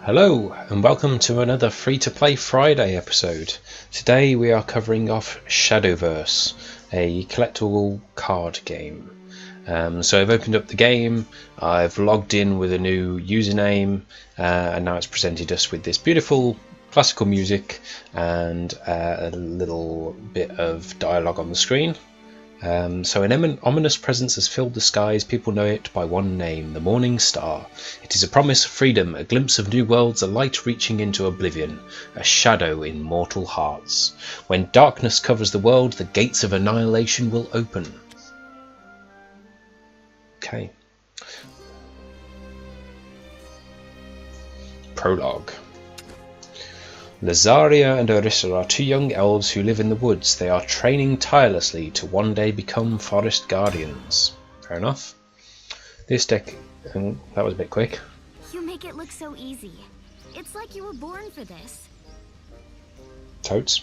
Hello and welcome to another free-to-play Friday episode. Today we are covering off Shadowverse, a collectible card game. So I've opened up the game, I've logged in with a new username, and now it's presented us with this beautiful classical music and a little bit of dialogue on the screen. So an ominous presence has filled the skies. People know it by one name, the Morning Star. It is a promise of freedom, a glimpse of new worlds, a light reaching into oblivion, a shadow in mortal hearts. When darkness covers the world, the gates of annihilation will open. Okay. Prologue. Lazaria and Orissa are two young elves who live in the woods. They are training tirelessly to one day become forest guardians. Fair enough. This deck... that was a bit quick. You make it look so easy. It's like you were born for this. Totes.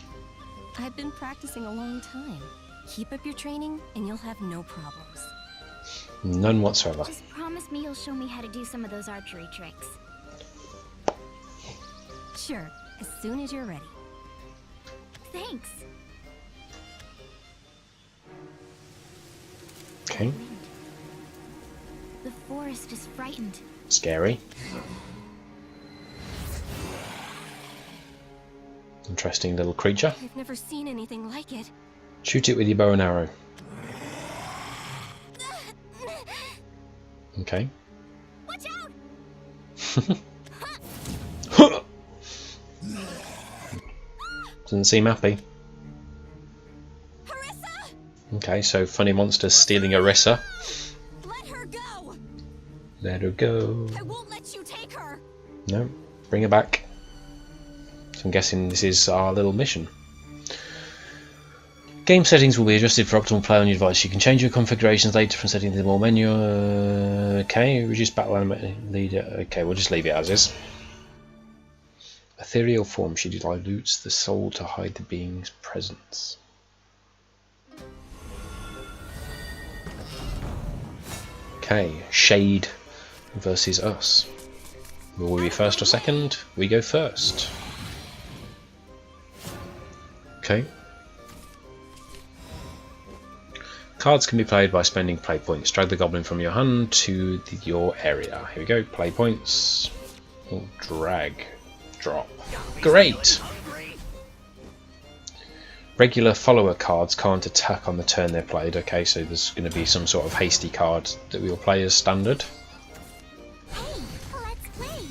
I've been practicing a long time. Keep up your training and you'll have no problems. None whatsoever. Just promise me you'll show me how to do some of those archery tricks. Sure. As soon as you're ready. Thanks. Okay. The forest is frightened. Scary. Interesting little creature. I've never seen anything like it. Shoot it with your bow and arrow. Okay. Watch out! Doesn't seem happy. Orissa! Okay, so funny monsters stealing Orissa. Let her go! Let her go. I won't let you take her! No, bring her back. So I'm guessing this is our little mission. Game settings will be adjusted for optimal play on your device. You can change your configurations later from setting the more menu. Okay, reduce battle element leader. Okay, we'll just leave it as is. Ethereal form, she dilutes the soul to hide the being's presence. Okay, Shade versus us. Will we be first or second? We go first. Okay. Cards can be played by spending play points. Drag the goblin from your hand to your area. Here we go, play points. Drag. Drop. Great! Regular follower cards can't attack on the turn they're played. Okay, so there's going to be some sort of hasty card that we'll play as standard. Hey, let's play.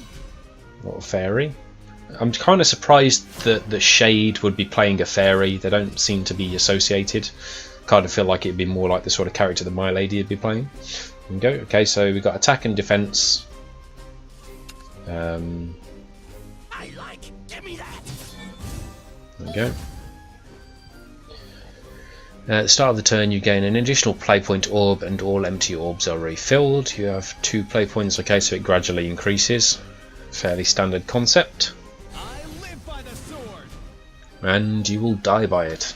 Little fairy. I'm kind of surprised that the Shade would be playing a fairy. They don't seem to be associated. Kind of feel like it'd be more like the sort of character that my lady would be playing. There we go. Okay, so we've got attack and defense. Give me that. There we go. At the start of the turn you gain an additional play point orb and all empty orbs are refilled. You have 2 play points, okay, so it gradually increases. Fairly standard concept. I live by the sword. And you will die by it.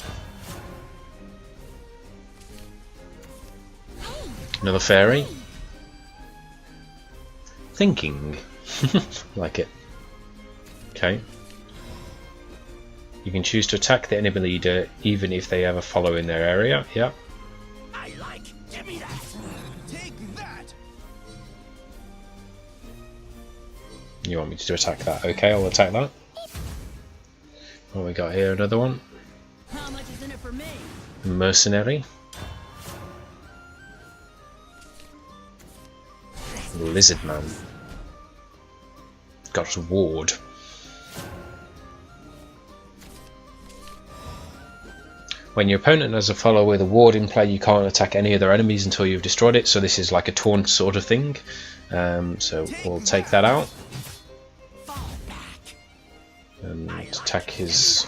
Another fairy. Thinking. Like it. Okay. You can choose to attack the enemy leader even if they have a follower in their area. Yep. Give me that. Take that. You want me to attack that? Okay, I'll attack that. What we got here? Another one. How much is in it for me? Mercenary. Lizard man. Got a ward. When your opponent has a follower with a ward in play, you can't attack any other enemies until you've destroyed it. So this is like a taunt sort of thing. So we'll take that out. And attack his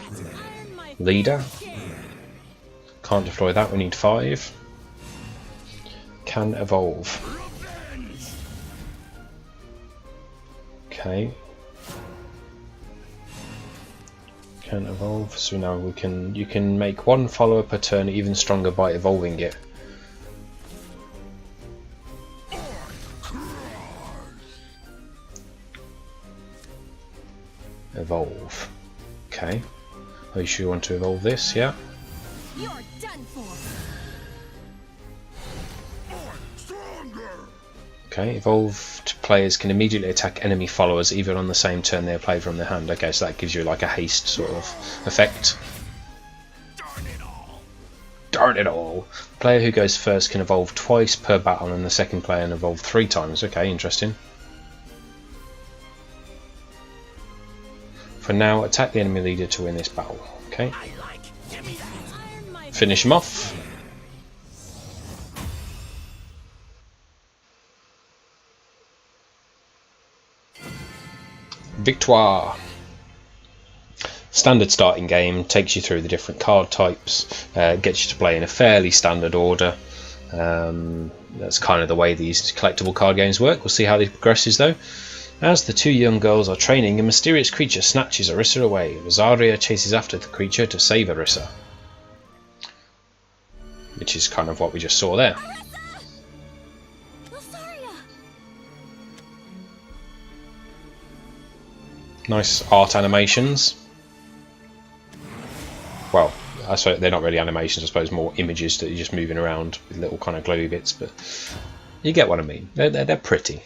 leader. Can't deploy that, we need 5. Can evolve. Okay. Can evolve, so now you can make 1 follower per turn even stronger by evolving it. Evolve. Okay. Are you sure you want to evolve this? Yeah. You're done for. Okay, evolved players can immediately attack enemy followers even on the same turn they apply from their hand. Okay, so that gives you like a haste sort of effect. Darn it all! Darn it all! The player who goes first can evolve twice per battle, and the second player can evolve 3 times. Okay, interesting. For now, attack the enemy leader to win this battle. Okay. Finish him off. Victoire. Standard starting game, takes you through the different card types, gets you to play in a fairly standard order. That's kind of the way these collectible card games work. We'll see how this progresses though. As the 2 young girls are training, a mysterious creature snatches Orisa away. Rosaria chases after the creature to save Orisa. Which is kind of what we just saw there. Nice art animations. Well, I suppose they're not really animations, I suppose more images that you're just moving around with little kind of glowy bits, but you get what I mean. They're pretty.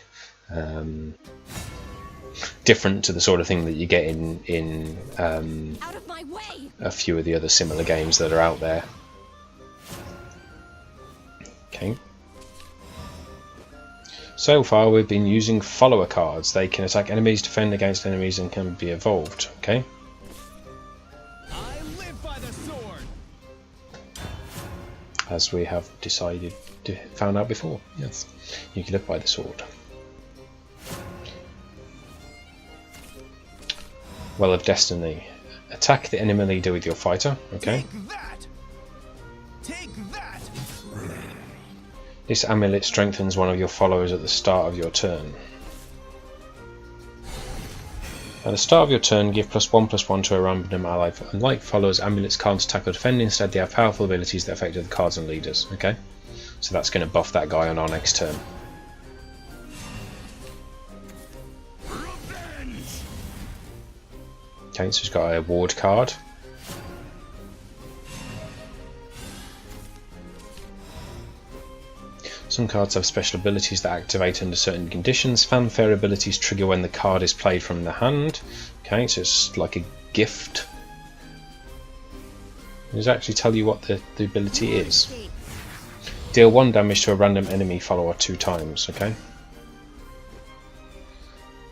Different to the sort of thing that you get in Out of my way. a few of the other similar games that are out there. Okay. So far we've been using follower cards. They can attack enemies, defend against enemies, and can be evolved. Okay. I live by the sword. As we have found out before. Yes. You can live by the sword. Well of Destiny. Attack the enemy leader with your fighter. Okay. Take that. Take that. This amulet strengthens one of your followers at the start of your turn. At the start of your turn, give +1/+1 to a random ally. Unlike followers, amulets can't attack or defend. Instead, they have powerful abilities that affect other cards and leaders. Okay, so that's going to buff that guy on our next turn. Okay, so he's got a ward card. Some cards have special abilities that activate under certain conditions. Fanfare abilities trigger when the card is played from the hand. Okay, so it's like a gift. Does it actually tell you what the ability is? Deal 1 damage to a random enemy follower 2 times. Okay.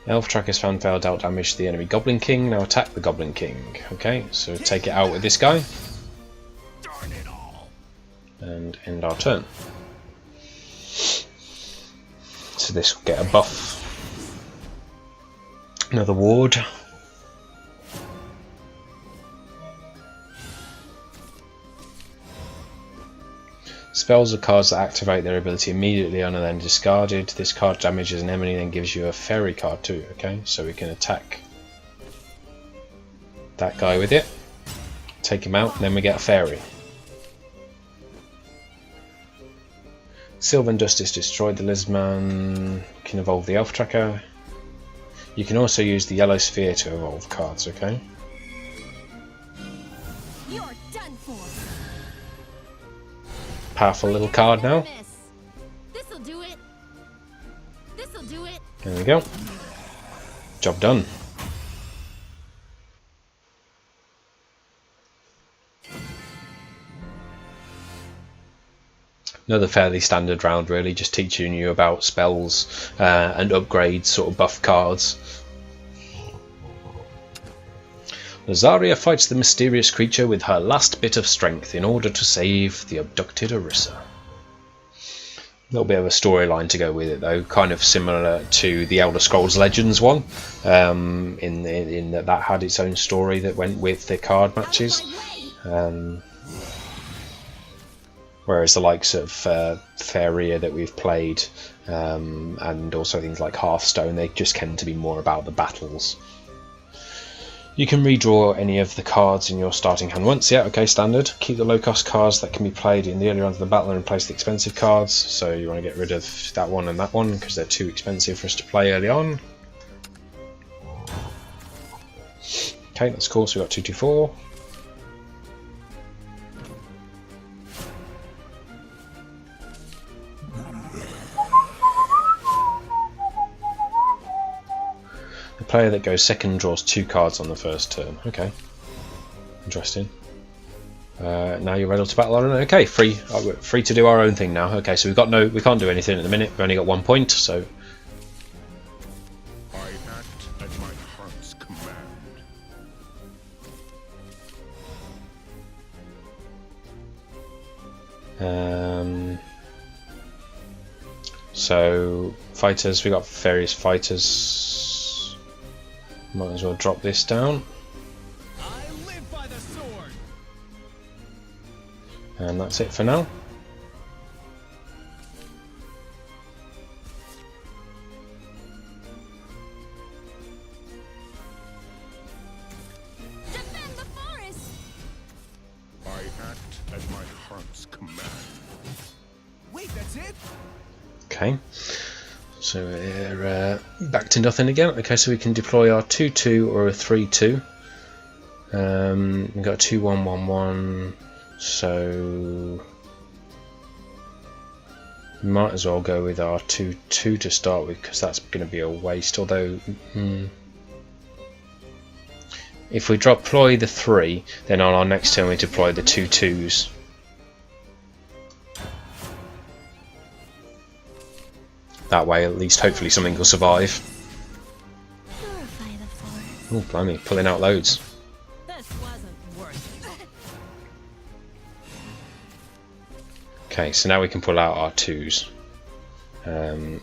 Elf Tracker's Fanfare dealt damage to the enemy Goblin King. Now attack the Goblin King. Okay, so take it out with this guy. And end our turn. So this will get a buff. Another ward. Spells are cards that activate their ability immediately and are then discarded. This card damages an enemy and then gives you a fairy card too. Okay, so we can attack that guy with it, take him out, and then we get a fairy. Sylvan Dust is destroyed. The Lizman can evolve the Elf Tracker. You can also use the Yellow Sphere to evolve cards, okay? You're done for. Powerful little card now. This'll do it. This'll do it. There we go. Job done. Another fairly standard round really, just teaching you about spells and upgrades, sort of buff cards. Rosaria fights the mysterious creature with her last bit of strength in order to save the abducted Orisa. A little bit of a storyline to go with it though, kind of similar to the Elder Scrolls Legends one, in that had its own story that went with the card matches. Whereas the likes of Faeria that we've played, and also things like Hearthstone, they just tend to be more about the battles. You can redraw any of the cards in your starting hand once. Yeah, okay, standard. Keep the low cost cards that can be played in the early rounds of the battle and replace the expensive cards. So you want to get rid of that one and that one because they're too expensive for us to play early on. Okay, that's cool. So we've got 224. The player that goes second draws 2 cards on the first turn. Okay, interesting. Now you're ready to battle on. Okay, free to do our own thing now. Okay, so we can't do anything at the minute. We've only got 1 point, so. I act at my heart's command. So fighters, we got various fighters. Might as well drop this down. I live by the sword. And that's it for now. Defend the forest! I act at my heart's command. Wait, that's it? Okay, so we're back to nothing again. Okay, so we can deploy our 2-2 or a 3-2. We've got a 2-1-1-1, so we might as well go with our 2-2 to start with, because that's going to be a waste. Although, if we deploy the 3, then on our next turn we deploy the 2-2s. That way, at least, hopefully, something will survive. Purify the forest. Oh, blimey, pulling out loads. This wasn't worth it. Okay, so now we can pull out our 2s.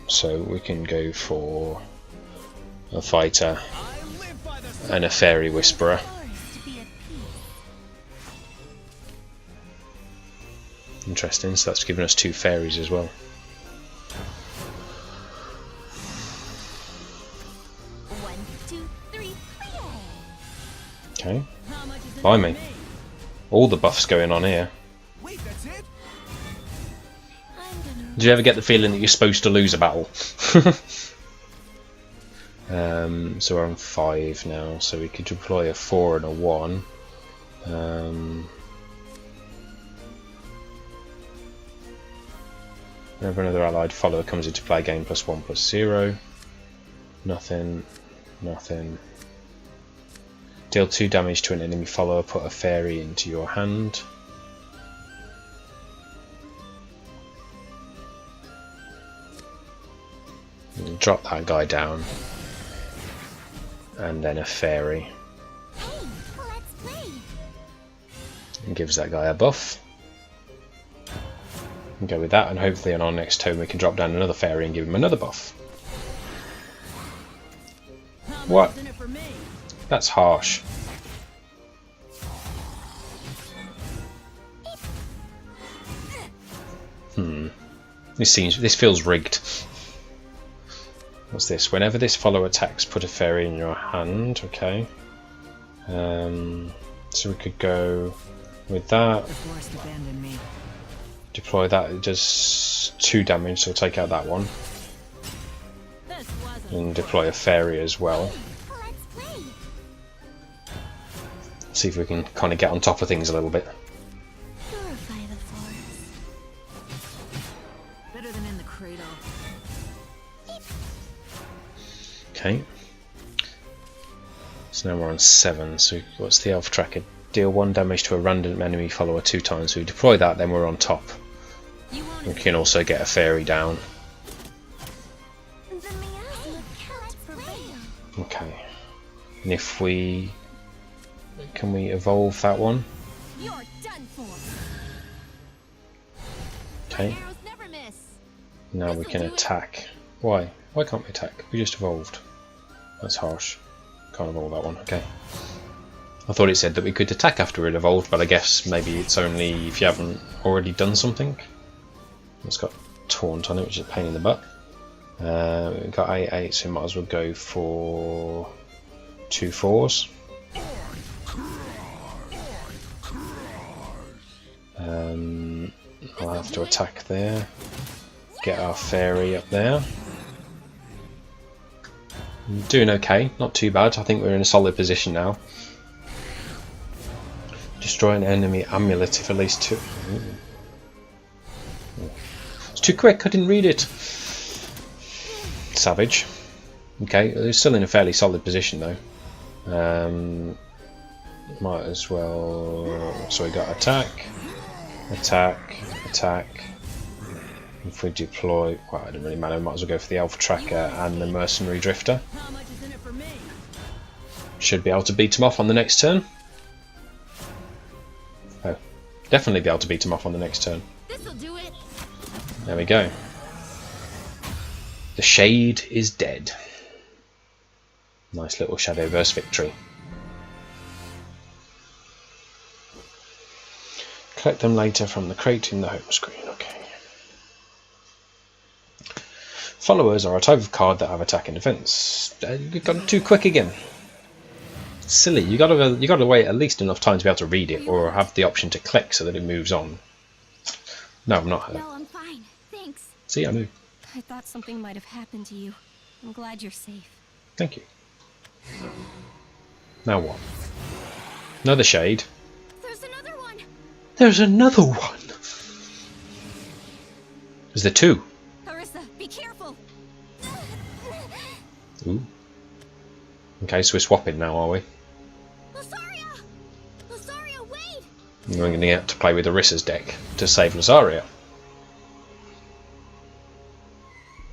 So we can go for a fighter I live by the sword. and a fairy whisperer. Forest be at peace. Interesting, so that's given us 2 fairies as well. 1, 2, 3, Okay, how much is it blimey, for me? all the buffs going on here. Wait, that's it? I'm gonna Did you ever get the feeling that you're supposed to lose a battle? So we're on 5 now, so we could deploy a 4 and a 1. Whenever another allied follower comes into play, gain +1/+0. Nothing, nothing. Deal 2 damage to an enemy follower, put a fairy into your hand. And drop that guy down. And then a fairy. Hey, let's play. And gives that guy a buff. And go with that, and hopefully on our next turn we can drop down another fairy and give him another buff. How much What? is in it for me? That's harsh. This feels rigged. What's this? Whenever this follower attacks, put a fairy in your hand. Okay. So we could go with that. The forest abandoned me. Deploy that. It does 2 damage, so we'll take out that one. This wasn't And deploy a fairy as well. Let's play. See if we can kind of get on top of things a little bit. purify the forest. Better than in the cradle. Okay. So now we're on 7. So what's the elf tracker? Deal 1 damage to a random enemy follower 2 times. So we deploy that, then we're on top. You want We can also get a fairy down. The miasma can't prevail. Okay. And if we... Can we evolve that one? You're done for. Okay. Arrows never miss. Now we can attack. Why? Why can't we attack? We just evolved. That's harsh. Can't evolve that one. Okay. I thought it said that we could attack after it evolved, but I guess maybe it's only if you haven't already done something. It's got taunt on it, which is a pain in the butt. We've got 8/8, so we might as well go for 2 4s. I'll have to attack there. Get our fairy up there. Doing okay, not too bad. I think we're in a solid position now. Destroy an enemy amulet if at least 2. Ooh. It's too quick, I didn't read it. Savage. Okay, they're still in a fairly solid position though. Might as well. So we got attack, attack, attack. If we deploy, well, it doesn't really matter. Might as well go for the Alpha Tracker and the Mercenary Drifter. How much is in it for me? Should be able to beat him off on the next turn. Oh, definitely be able to beat him off on the next turn. This'll do it. There we go. The Shade is dead. Nice little Shadowverse victory. Collect them later from the crate in the home screen. Okay. Followers are a type of card that have attack and defense. You got it too quick again. Silly. You gotta wait at least enough time to be able to read it, or have the option to click so that it moves on. No, I'm not hurt. No, I'm fine. Thanks. See, I move. I thought something might have happened to you. I'm glad you're safe. Thank you. Now what? Another shade. There's another one. There's another one. Is there two? Carissa, be careful! Ooh. Okay, so we're swapping now, are we? Lasaria! Lasaria, wait! We're going to get to play with Arissa's deck to save Lasaria.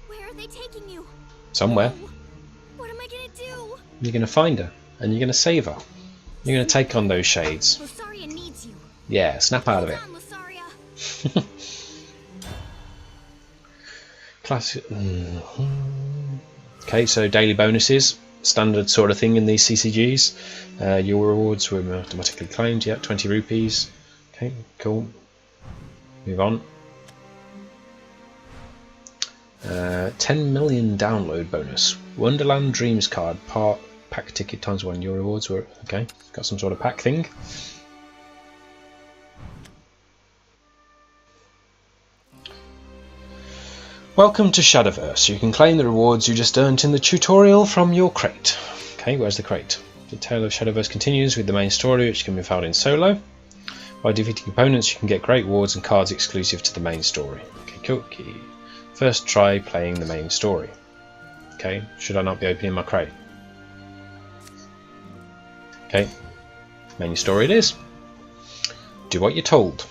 Where are they taking you? Somewhere. No. What am I gonna do? You're going to find her, and you're going to save her. You're going to take on those shades. Lasaria needs you. Yeah, snap out of it. Hold on, Lasaria. Classic. Okay, so daily bonuses, standard sort of thing in these CCGs. Your rewards were automatically claimed. Yeah, 20 rupees. Okay, cool. Move on. 10 million download bonus. Wonderland Dreams card pack ticket times 1. Your rewards were okay. Got some sort of pack thing. Welcome to Shadowverse. You can claim the rewards you just earned in the tutorial from your crate. Okay, where's the crate? The tale of Shadowverse continues with the main story, which can be found in solo. By defeating opponents, you can get great rewards and cards exclusive to the main story. Okay, cool. First try playing the main story. Okay, should I not be opening my crate? Okay, main story it is. Do what you're told.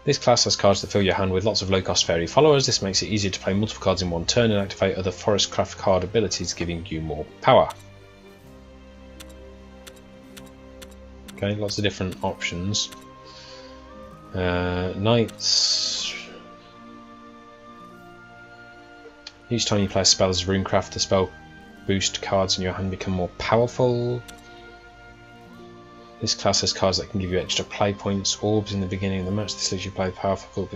This class has cards that fill your hand with lots of low-cost fairy followers. This makes it easier to play multiple cards in one turn and activate other Forestcraft card abilities, giving you more power. Okay, lots of different options. Knights. Each time you play a spell as Runecraft, the spell boost cards in your hand become more powerful. This class has cards that can give you extra play points, orbs in the beginning of the match. This lets you play powerful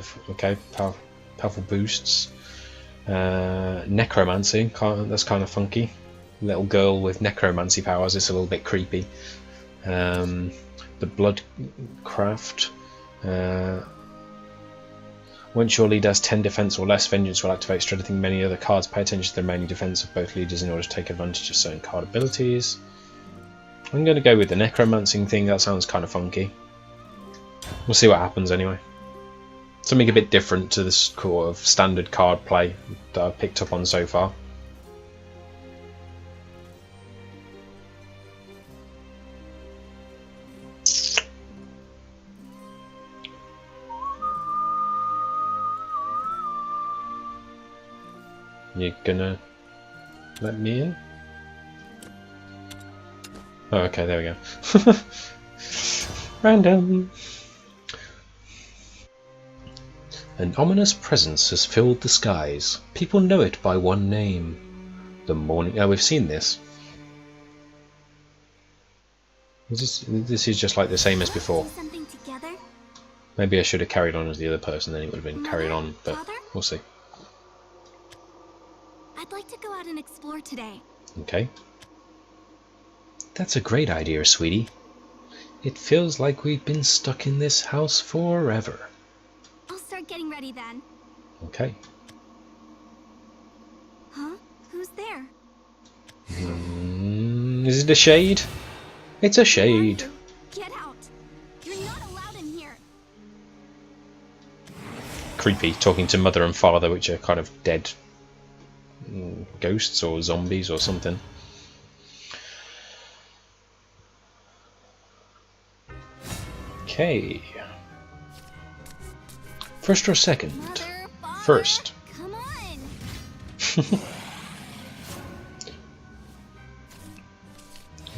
boosts. Necromancy, that's kind of funky. Little girl with necromancy powers, it's a little bit creepy. The Bloodcraft. Once your leader has 10 defense or less, Vengeance will activate, strengthening many other cards. Pay attention to the remaining defense of both leaders in order to take advantage of certain card abilities. I'm going to go with the necromancing thing, that sounds kind of funky. We'll see what happens anyway. Something a bit different to this sort of standard card play that I've picked up on so far. You gonna let me in? Oh, okay, there we go. Random. An ominous presence has filled the skies. People know it by one name. The morning. Oh, we've seen this. This is just like the same as before. Something together? Maybe I should have carried on as the other person, then it would have been carried on, but we'll see. I'd like to go out and explore today. Okay. That's a great idea, sweetie. It feels like we've been stuck in this house forever. I'll start getting ready then. Okay. Huh? Who's there? Is it a shade? It's a shade. creepy, talking to mother and father, which are kind of dead ghosts or zombies or something. Okay. First or second? Mother, father, First. come on.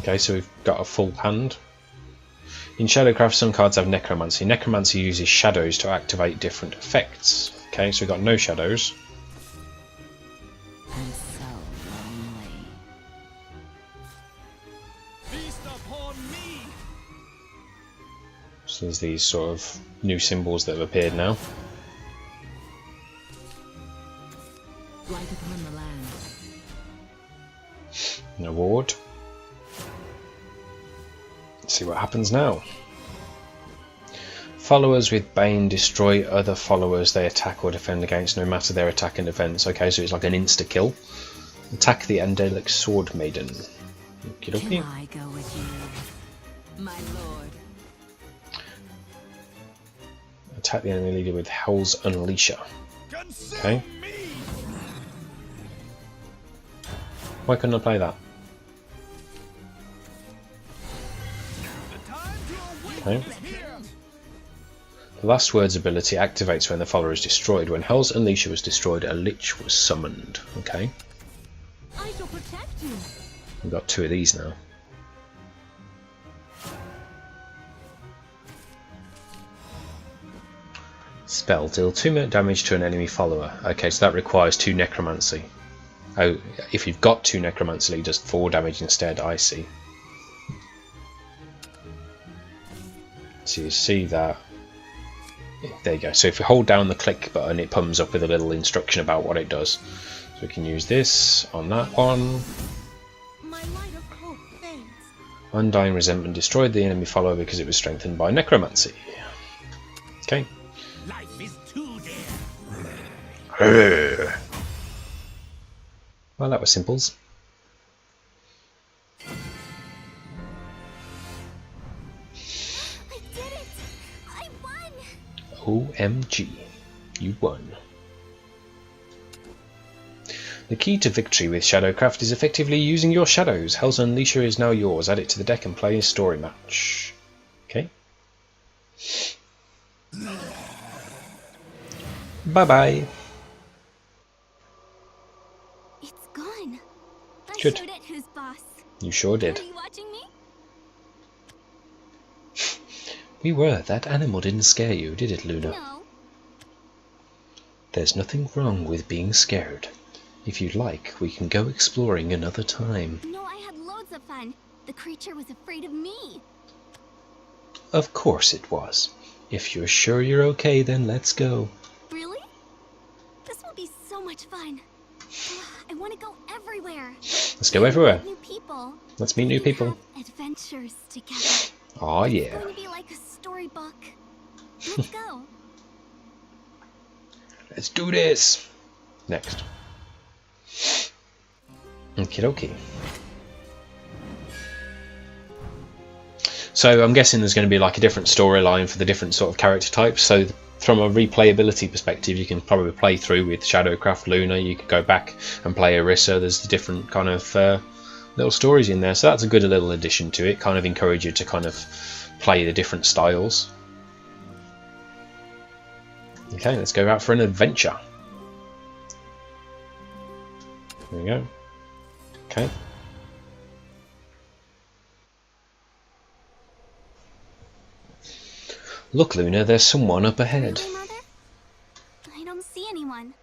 Okay, so we've got a full hand. In Shadowcraft, some cards have Necromancy. Necromancy uses shadows to activate different effects. Okay, so we've got no shadows. I'm so lonely. Feast upon me. So there's these sort of new symbols that have appeared now. Light upon the land. An award. Let's see what happens now. Followers with Bane destroy other followers they attack or defend against, no matter their attack and defense. Okay, so it's like an insta-kill. Attack the Angelic Sword Maiden. Can I go with you, my lord? Attack the enemy leader with Hell's Unleasher. Consume Okay. me. Why couldn't I play that? The time to awake Okay. is here. The Last Word's ability activates when the follower is destroyed. When Hell's Unleasher was destroyed, a Lich was summoned. Okay. I shall protect you. We've got 2 of these now. Spell. Deal 2 damage to an enemy follower. Okay, so that requires 2 Necromancy. Oh, if you've got 2 Necromancy, it does 4 damage instead, I see. So you see that. There you go. So if you hold down the click button, it comes up with a little instruction about what it does. So we can use this on that one. My light of hope fades. Undying Resentment destroyed the enemy follower because it was strengthened by Necromancy. Okay. Life is too dear. Well, that was simples. I did it! I won! OMG. You won. The key to victory with Shadowcraft is effectively using your shadows. Hell's Unleasher is now yours. Add it to the deck and play a story match. Okay. Bye-bye. It's gone. I Good. showed it who's boss. You sure did. Are you watching me? We were. That animal didn't scare you, did it, Luna? No. There's nothing wrong with being scared. If you'd like, we can go exploring another time. No, I had loads of fun. The creature was afraid of me. Of course it was. If you're sure you're okay, then let's go. Really? This will be so much fun. I want to go everywhere. Let's go everywhere. New people. Let's meet new We can people. have adventures together. Oh It's yeah. going to be like a storybook. Let's go. Let's do this. Next. Okie dokie. So I'm guessing there's going to be like a different storyline for the different sort of character types. So from a replayability perspective, you can probably play through with Shadowcraft Luna. You could go back and play Orisa. There's the different kind of little stories in there. So that's a good little addition to it. Kind of encourage you to kind of play the different styles. Okay, let's go out for an adventure. There we go. Okay. Look, Luna, there's someone up ahead. Really, Mother? I don't see anyone.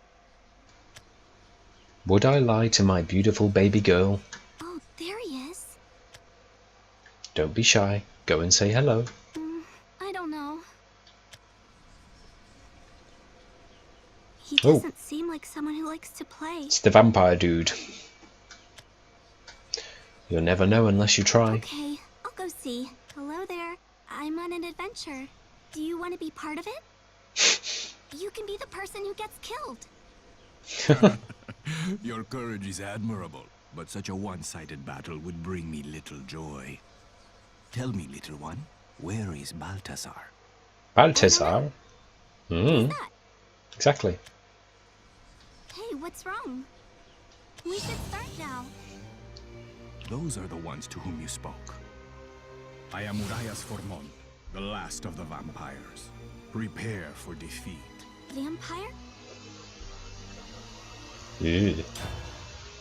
Would I lie to my beautiful baby girl? Oh, there he is. Don't be shy. Go and say hello. I don't know. He Oh. doesn't seem like someone who likes to play. It's the vampire dude. You'll never know unless you try. Okay, I'll go see. Hello there. I'm on an adventure. Do you want to be part of it? You can be the person who gets killed. Your courage is admirable, but such a one-sided battle would bring me little joy. Tell me, little one, where is Balthazar? Balthazar? Who's that? Exactly. Hey, what's wrong? We should start now. Those are the ones to whom you spoke. I am Urias Formon, the last of the vampires. Prepare for defeat. Vampire? Ooh.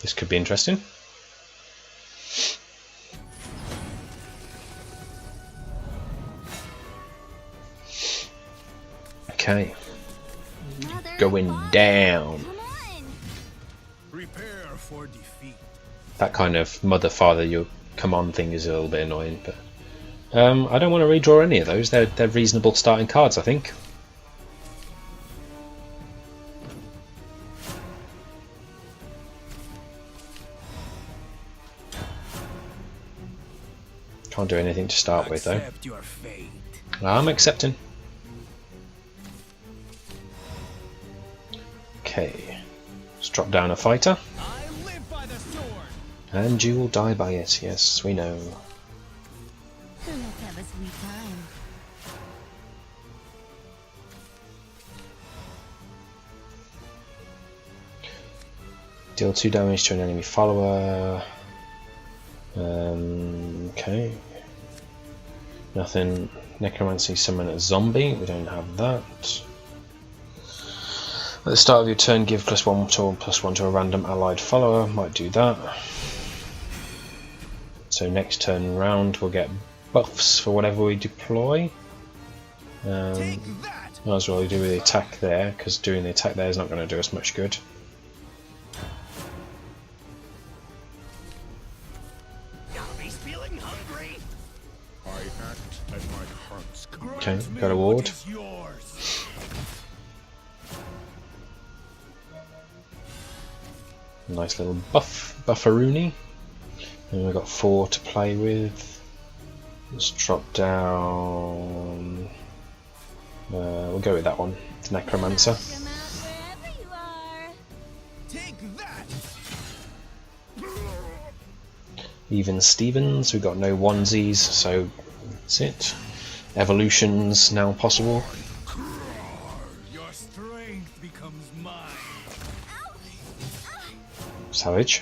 This could be interesting. Okay. Mother, Going father, down. Come on. Prepare for defeat. That kind of mother father you come on thing is a little bit annoying, but I don't want to redraw any of those. They're reasonable starting cards, I think. Can't do anything to start with though. Accept your fate. I'm accepting. Okay, let's drop down a fighter. I live by the sword. And you will die by it, yes, we know. Let's have a sweet time. Deal 2 damage to an enemy follower. Okay. Nothing. Necromancy, summon a zombie. We don't have that. At the start of your turn, give +1 to a random allied follower. Might do that. So next turn round, we'll get buffs for whatever we deploy. Take that. Might as well do the attack there, because doing the attack there is not going to do us much good. He's feeling hungry. I act at my heart's command. Okay, Grant me got a what ward. is yours. Nice little bufferoonie. And we've got 4 to play with. Let's drop down. We'll go with that one. It's Necromancer. Come out wherever you are. Take that. Even Stevens, we've got no onesies, so that's it. Evolutions now possible. Your strength becomes mine. Savage.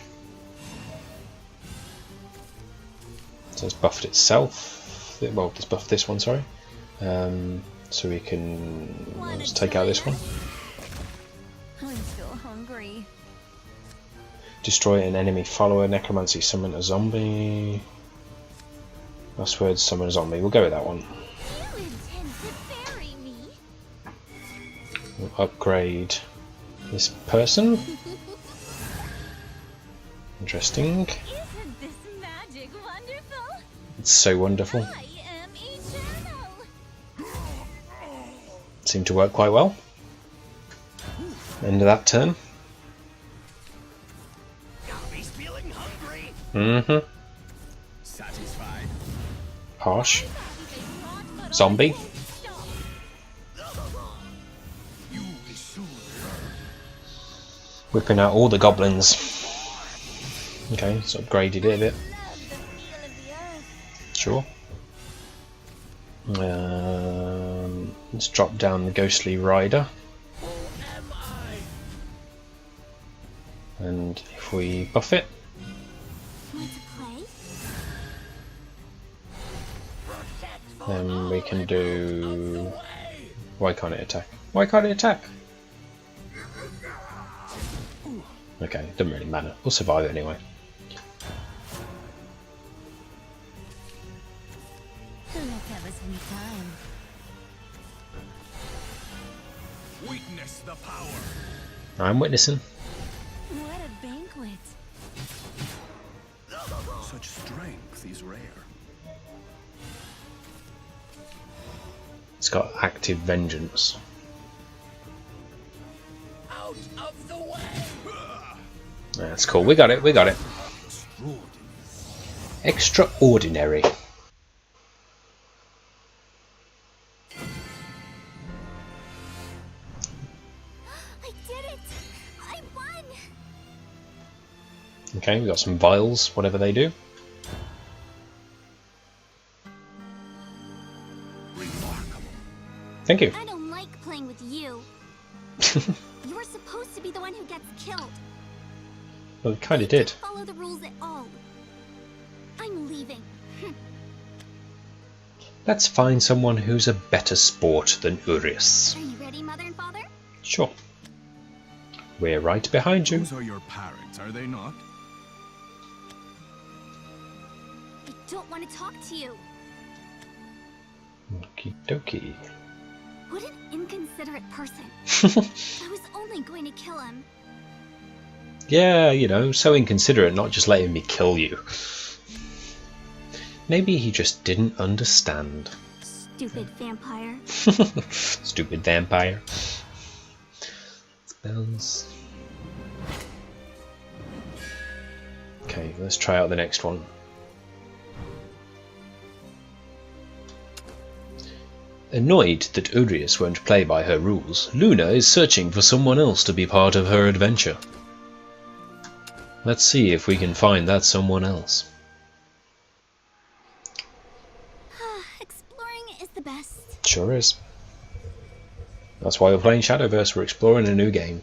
So it's buffed itself. Well, it's buffed this one, sorry. So we can let's take out this one. I'm still hungry. Destroy an enemy follower. Necromancy, summon a zombie. Last word, summon a zombie. We'll go with that one. You intend to bury me? We'll upgrade this person. Interesting. Isn't this magic wonderful? It's so wonderful. I am eternal. Seemed to work quite well. End of that turn. He's feeling hungry. Mm-hmm. Satisfied. Harsh. Zombie. You will soon learn. Whipping out all the goblins. Okay, it's upgraded it a bit. Love the feel of the earth. Sure. Let's drop down the Ghostly Rider. Who am I? And if we buff it, Want to play? then we can do... Why can't it attack? Why can't it attack? Okay, doesn't really matter. We'll survive it anyway. Let's have a sweet time. Witness the power. I'm witnessing. What a banquet. Such strength is rare. It's got active vengeance. Out of the way. That's cool. We got it. We got it. Extraordinary. Extraordinary. I did it! I won! Okay, we got some vials, whatever they do. Remarkable. Thank you. I don't like playing with you. You were supposed to be the one who gets killed. Well, it kind You of did. didn't follow the rules at all. I'm leaving. Let's find someone who's a better sport than Urias. Are you ready, Mother and Father? Sure. We're right behind you. Those are your parents, are they not? I don't want to talk to you. Okie dokie. What an inconsiderate person. I was only going to kill him. Yeah, you know, so inconsiderate, not just letting me kill you. Maybe he just didn't understand. Stupid vampire. Stupid vampire. Spells. Okay, let's try out the next one. Annoyed that Urias won't play by her rules, Luna is searching for someone else to be part of her adventure. Let's see if we can find that someone else. Exploring is the best. Sure is. That's why we're playing Shadowverse, we're exploring a new game.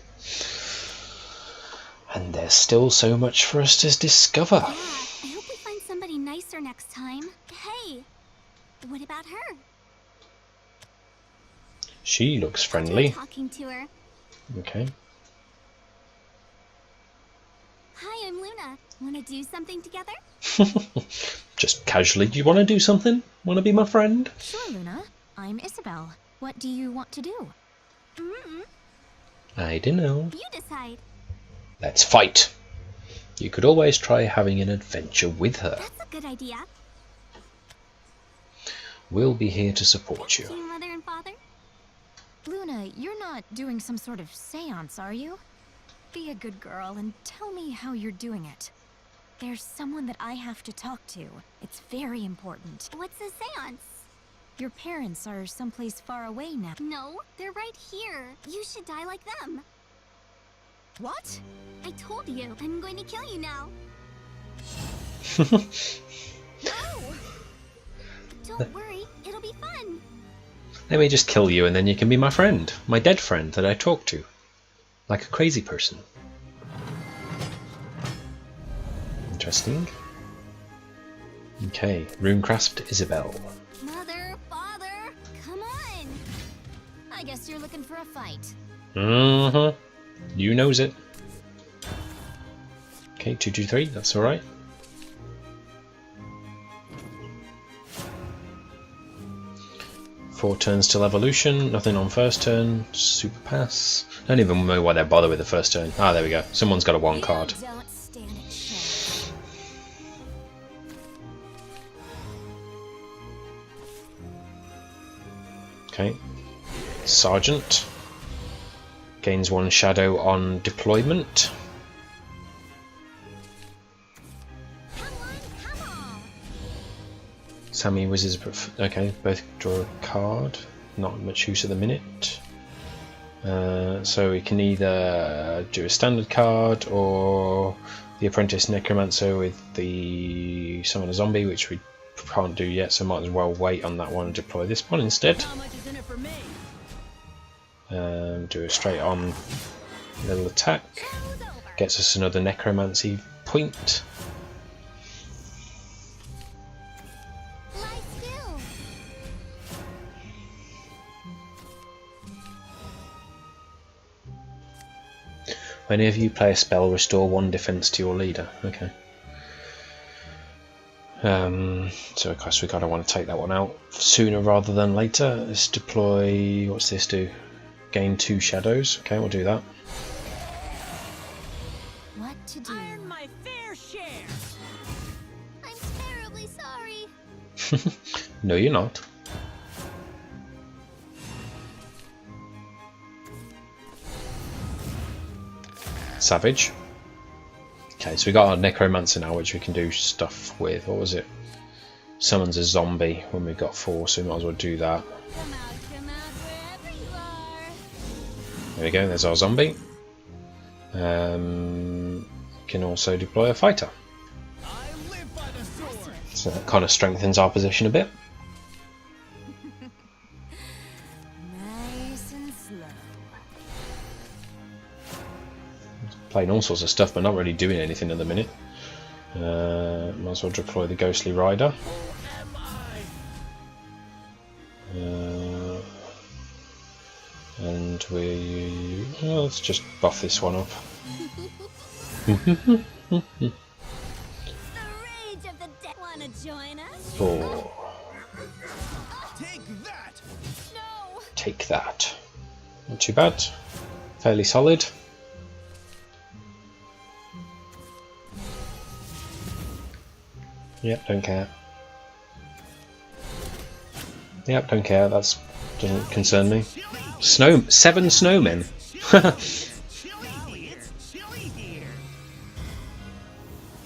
And there's still so much for us to discover. Yeah, I hope we find somebody nicer next time. Hey, what about her? She looks I'll try friendly. talking to her. Okay. Hi, I'm Luna. Want to do something together? Just casually, do you want to do something? Want to be my friend? Sure, Luna. I'm Isabel. What do you want to do? I don't know. You decide. Let's fight. You could always try having an adventure with her. That's a good idea. We'll be here to support Thank you. you, Mother and Father. Luna, you're not doing some sort of seance, are you? Be a good girl and tell me how you're doing it. There's someone that I have to talk to. It's very important. What's a seance? Your parents are someplace far away now. No, they're right here. You should die like them. What? I told you. I'm going to kill you now. No! Don't worry, it'll be fun. Let me just kill you and then you can be my friend. My dead friend that I talk to. Like a crazy person. Interesting. Okay, Runecraft Isabel. Mother, Father, come on. I guess you're looking for a fight. Mm-hmm. You knows it. Okay, 223, that's alright. Four turns till evolution, nothing on first turn, super pass. I don't even know why they bother with the first turn. Ah, there we go. Someone's got a one card. You don't stand a chance. Okay. Sergeant. Gains one shadow on deployment. Come on. Sammy Wizards. Okay, both draw a card. Not much use at the minute. So we can either do a standard card or the Apprentice Necromancer with the Summon a Zombie, which we can't do yet, so might as well wait on that one and deploy this one instead. How much is in it for me? Do a straight on little attack. Show's over. Gets us another Necromancy point. Lie still. Whenever you play a spell, restore one defense to your leader. Okay. So of course we kind of want to take that one out sooner rather than later. Let's deploy. What's this do? Gain 2 shadows. Okay, we'll do that. What to do? I earned my fair share. I'm terribly sorry. No, you're not. Savage. Okay, so we got our Necromancer now, which we can do stuff with. What was it? Summons a zombie when we've got 4, so we might as well do that. Come out wherever you are. There we go, there's our zombie. Can also deploy a fighter. I live by the sword. So that kind of strengthens our position a bit. Nice and slow. Playing all sorts of stuff, but not really doing anything at the minute. Might as well deploy the Ghostly Rider. And let's just buff this one up. The rage of the dead. Wanna join us? 4. Take that! No! Take that. Not too bad. Fairly solid. Yep, don't care. Yep, don't care. That's doesn't concern me. 7 snowmen.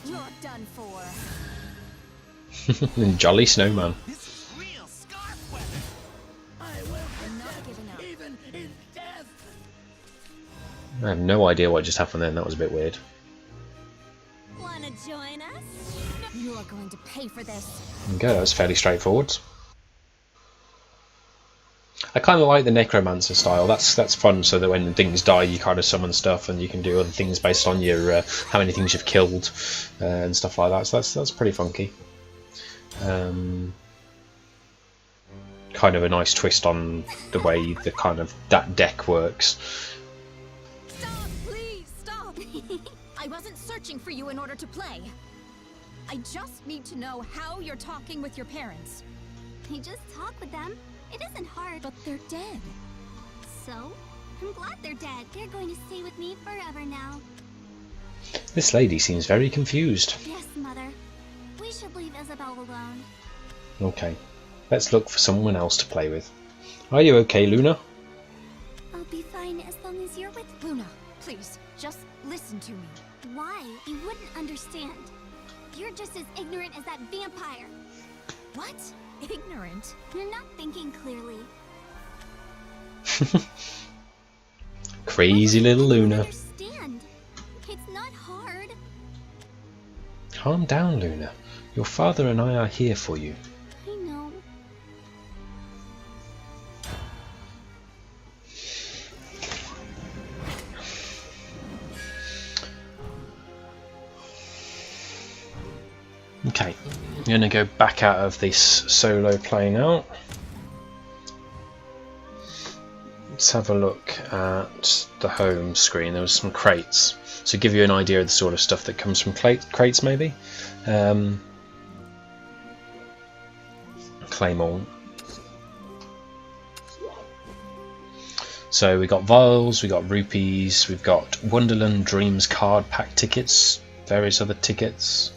You're done for. Jolly snowman. This is real scarf weather. I will I'm not giving up. even in death. I have no idea what just happened then. That was a bit weird. Wanna join us? You are going to pay for this. There we go. That was fairly straightforward. I kind of like the necromancer style. That's fun. So that when things die, you kind of summon stuff, and you can do other things based on your how many things you've killed and stuff like that. So that's pretty funky. Kind of a nice twist on the way the kind of that deck works. Stop, please, stop! I wasn't searching for you in order to play. I just need to know how you're talking with your parents. You just talk with them. It isn't hard. But they're dead. So? I'm glad they're dead. They're going to stay with me forever now. This lady seems very confused. Yes, Mother. We should leave Isabel alone. Okay, let's look for someone else to play with. Are you okay, Luna? I'll be fine as long as you're with me. Luna, please, just listen to me. Why? You wouldn't understand. You're just as ignorant as that vampire. What? Ignorant? You're not thinking clearly. Crazy little I don't Luna. understand. It's not hard. Calm down, Luna. Your father and I are here for you. I know. Okay, I'm going to go back out of this solo play now. Let's have a look at the home screen. There was some crates, so give you an idea of the sort of stuff that comes from crates maybe. Claymore. So we got vials, we got rupees, we've got Wonderland Dreams card pack tickets, various other tickets,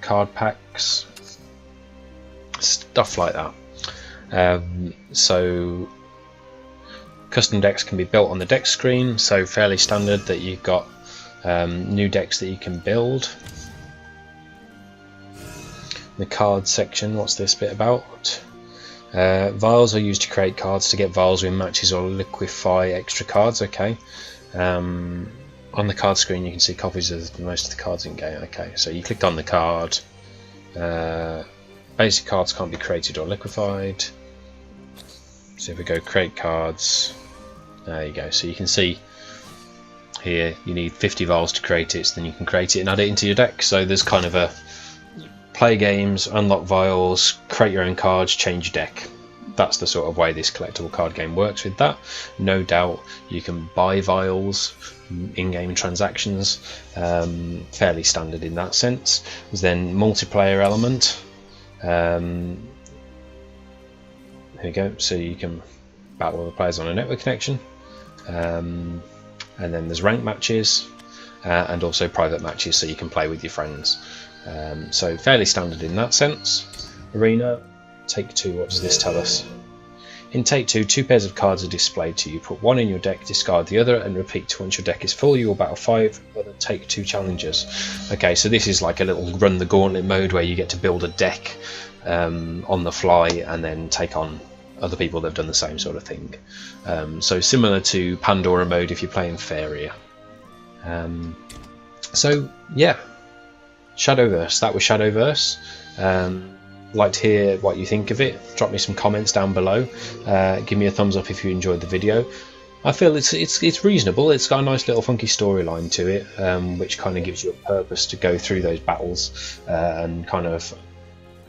card packs, stuff like that. So custom decks can be built on the deck screen, so fairly standard that you've got new decks that you can build. The card section, what's this bit about? Vials are used to create cards to get vials in matches or liquefy extra cards. Okay. On the card screen you can see copies of most of the cards in game. Okay, so you click on the card. Basic cards can't be created or liquefied. So if we go create cards, there you go. So you can see here you need 50 vials to create it, so then you can create it and add it into your deck. So there's kind of a play games, unlock vials, create your own cards, change your deck. That's the sort of way this collectible card game works with that. No doubt you can buy vials, in-game transactions, fairly standard in that sense. There's then multiplayer element. Here you go, so you can battle other players on a network connection. And then there's rank matches and also private matches, so you can play with your friends. So fairly standard in that sense. Arena, Take 2, what does this tell us? In Take 2, 2 pairs of cards are displayed to you. Put one in your deck, discard the other, and repeat. Once your deck is full, you will battle 5 other Take 2 challenges. Okay, so this is like a little run the gauntlet mode where you get to build a deck on the fly and then take on other people that have done the same sort of thing. So similar to Pandora mode if you're playing Faeria. So yeah, Shadowverse. That was Shadowverse. Like to hear what you think of it. Drop me some comments down below. Give me a thumbs up if you enjoyed the video. I feel it's reasonable. It's got a nice little funky storyline to it, which kind of gives you a purpose to go through those battles and kind of,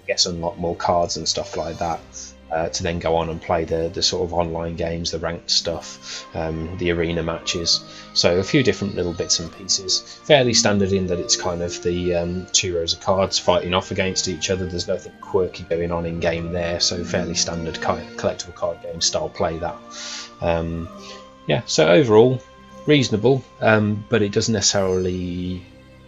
I guess, unlock more cards and stuff like that. To then go on and play the sort of online games, the ranked stuff, the arena matches. So a few different little bits and pieces. Fairly standard in that it's kind of the 2 rows of cards fighting off against each other. There's nothing quirky going on in game there, so fairly standard collectible card game style play that. Yeah, so overall reasonable, but it doesn't necessarily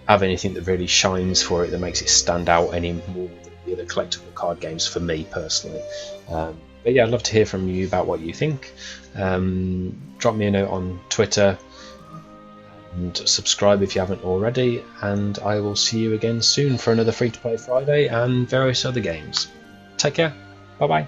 have anything that really shines for it that makes it stand out any more than the other collectible card games for me personally. But yeah, I'd love to hear from you about what you think. Drop me a note on Twitter and subscribe if you haven't already, and I will see you again soon for another Free to Play Friday and various other games. Take care, bye bye.